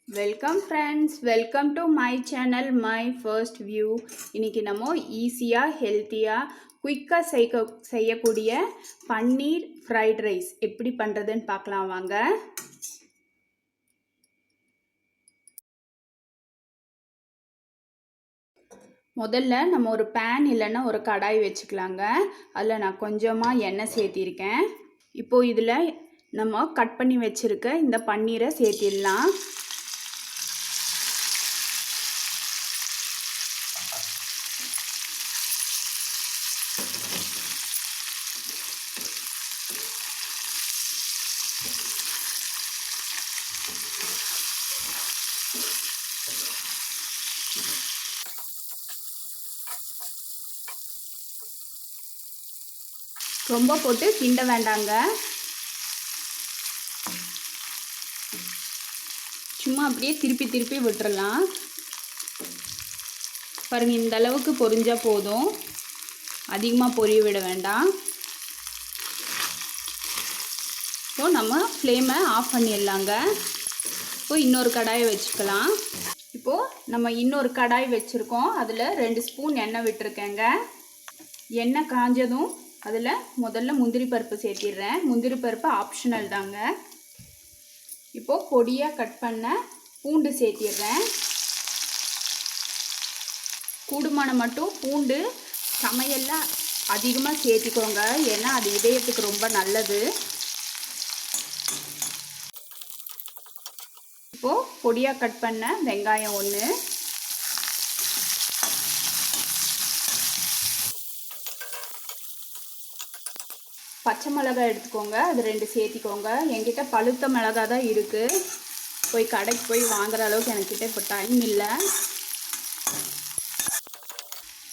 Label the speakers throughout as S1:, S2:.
S1: Welcome friends, welcome to my channel my first view. இன்றைக்கி நம்ம ஈஸியாக ஹெல்த்தியாக குயிக்காக செய்யக்கூடிய பன்னீர் ஃப்ரைட் ரைஸ் எப்படி பண்ணுறதுன்னு பார்க்கலாம் வாங்க. முதல்ல நம்ம ஒரு பேன் இல்லைன்னா ஒரு கடாய் வச்சுக்கலாங்க. அதில் நான் கொஞ்சமாக எண்ணெய் சேர்த்திருக்கேன். இப்போது இதில் நம்ம கட் பண்ணி வச்சுருக்க இந்த பன்னீரை சேர்த்திடலாம். ரொம்ப போட்டு கிண்ட வேண்டாங்க. சும்மா அப்படியே திருப்பி திருப்பி விட்டுறலாம். பாருங்கள், இந்த அளவுக்கு பொரிஞ்சால் போதும், அதிகமாக பொரிய விட வேண்டாம். இப்போ நம்ம ஃப்ளேமை ஆஃப் பண்ணிடலாங்க. இப்போ இன்னொரு கடாயை வச்சுக்கலாம். இப்போது நம்ம இன்னொரு கடாய் வச்சுருக்கோம். அதில் 2 ஸ்பூன் எண்ணெய் விட்டுருக்கேங்க. எண்ணெய் காஞ்சதும் அதில் முதல்ல முந்திரி பருப்பு சேர்த்திடுறேன். முந்திரி பருப்பு ஆப்ஷனல் தாங்க. இப்போது பொடியாக கட் பண்ண பூண்டு சேர்த்திடுறேன். கூடுமான மட்டும் பூண்டு சமையலில் அதிகமாக சேர்த்திக்கோங்க, ஏன்னா அது இதயத்துக்கு ரொம்ப நல்லது. இப்போது பொடியாக கட் பண்ண வெங்காயம் 1, பச்சை மிளகாய் எடுத்துக்கோங்க, அது 2 சேர்த்திக்கோங்க. என்கிட்ட பழுத்த மிளகாய் தான் இருக்குது. கடைக்கு போய் வாங்குற அளவுக்கு என்கிட்ட இப்போ டைம் இல்லை.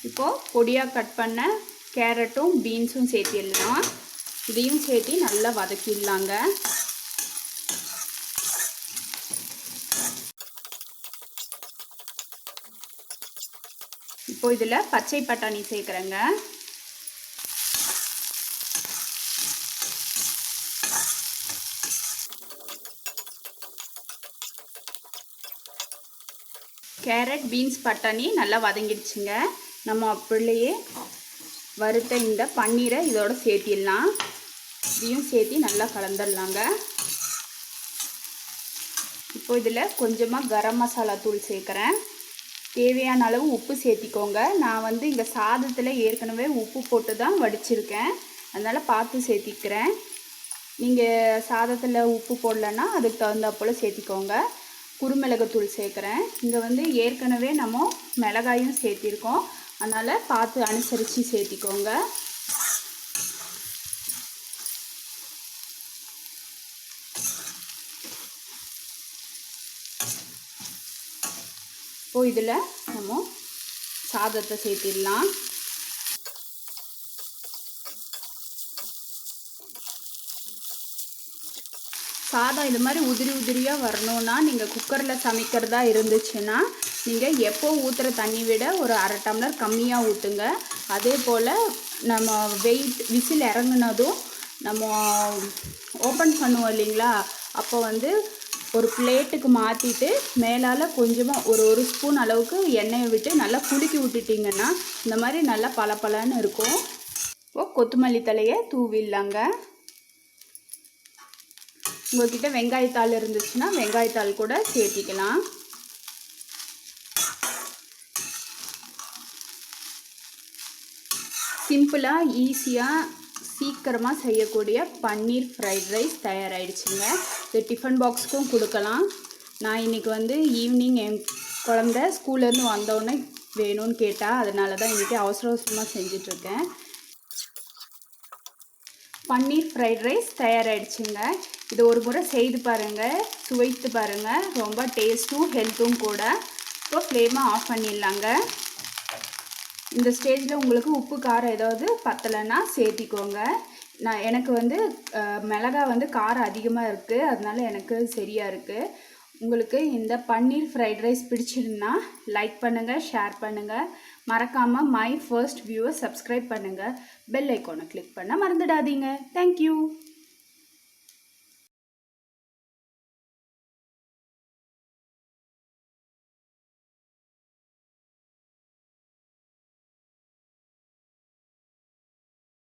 S1: இப்போது பொடியாக கட் பண்ண கேரட்டும் பீன்ஸும் சேர்த்திடலாம். இதையும் சேர்த்தி நல்லா வதக்கிடலாங்க. இப்போ இதில் பச்சை பட்டாணி சேர்க்குறேங்க. கேரட் பீன்ஸ் பட்டாணி நல்லா வதங்கிடுச்சுங்க. நம்ம அப்படியே வறுத்த இந்த பன்னீரை இதோட சேர்த்திடலாம். இதையும் சேர்த்தி நல்லா கலந்துடலாங்க. இப்போ இதில் கொஞ்சமாக கரம் மசாலா தூள் சேர்க்குறேன். தேவையான அளவு உப்பு சேர்த்திக்கோங்க. நான் இங்கே சாதத்தில் ஏற்கனவே உப்பு போட்டு தான் வடிச்சிருக்கேன், அதனால் பார்த்து சேர்த்திக்கிறேன். நீங்கள் சாதத்தில் உப்பு போடலன்னா அதுக்கு தகுந்த போல் சேர்த்திக்கோங்க. குருமிளகுத்தூள் சேர்க்குறேன். இங்கே ஏற்கனவே நம்ம மிளகாயும் சேர்த்திருக்கோம், அதனால் பார்த்து அனுசரித்து சேர்த்திக்கோங்க. இப்போ இதில் நம்ம சாதத்தை சேர்த்திடலாம். சாதம் இது மாதிரி உதிரி உதிரியாக வரணுன்னா நீங்கள் குக்கரில் சமைக்கிறதா இருந்துச்சுன்னா நீங்கள் எப்போ ஊற்றுற தண்ணி விட ஒரு 1/2 டம்ளர் கம்மியாக ஊற்றுங்க. அதே போல் நம்ம விசில் இறங்குனதும் நம்ம ஓப்பன் பண்ணுவோம் இல்லைங்களா, அப்போ ஒரு பிளேட்டுக்கு மாற்றிட்டு மேலால் கொஞ்சமாக ஒரு ஸ்பூன் அளவுக்கு எண்ணெயை விட்டு நல்லா குலுக்கி விட்டுட்டிங்கன்னா இந்த மாதிரி நல்லா பளபளன்னு இருக்கும். இப்போது கொத்தமல்லி தலையை தூவிடலாங்க. உங்கள்கிட்ட வெங்காயத்தாள் இருந்துச்சுன்னா வெங்காயத்தாள் கூட சேர்த்திக்கலாம். சிம்பிளாக ஈஸியாக சீக்கிரமாக செய்யக்கூடிய பன்னீர் ஃப்ரைட் ரைஸ் தயாராகிடுச்சுங்க. இது டிஃபன் பாக்ஸுக்கும் கொடுக்கலாம். நான் இன்றைக்கி ஈவினிங் என் குழந்த ஸ்கூல்லேருந்து வந்தோடனே வேணும்னு கேட்டால், அதனால தான் இன்றைக்கி அவசர அவசரமாக செஞ்சிட்ருக்கேன். பன்னீர் ஃப்ரைட் ரைஸ் தயாராகிடுச்சுங்க. இது ஒரு முறை செய்து பாருங்கள், சுவைத்து பாருங்கள். ரொம்ப டேஸ்ட்டும் ஹெல்த்தும் கூட. இப்போ ஃப்ளேமை ஆஃப் பண்ணிடலாங்க. இந்த ஸ்டேஜில் உங்களுக்கு உப்பு காரம் ஏதாவது பத்தலைன்னா சேர்த்திக்கோங்க. எனக்கு மிளகாய் காரம் அதிகமாக இருக்குது, அதனால எனக்கு சரியாக இருக்குது. உங்களுக்கு இந்த பன்னீர் ஃப்ரைட் ரைஸ் பிடிச்சிருந்தா லைக் பண்ணுங்கள், ஷேர் பண்ணுங்கள். மறக்காமல் மை ஃபர்ஸ்ட் வியூவை சப்ஸ்கிரைப் பண்ணுங்கள். பெல் ஐக்கானை கிளிக் பண்ண மறந்துடாதீங்க. தேங்க்யூ.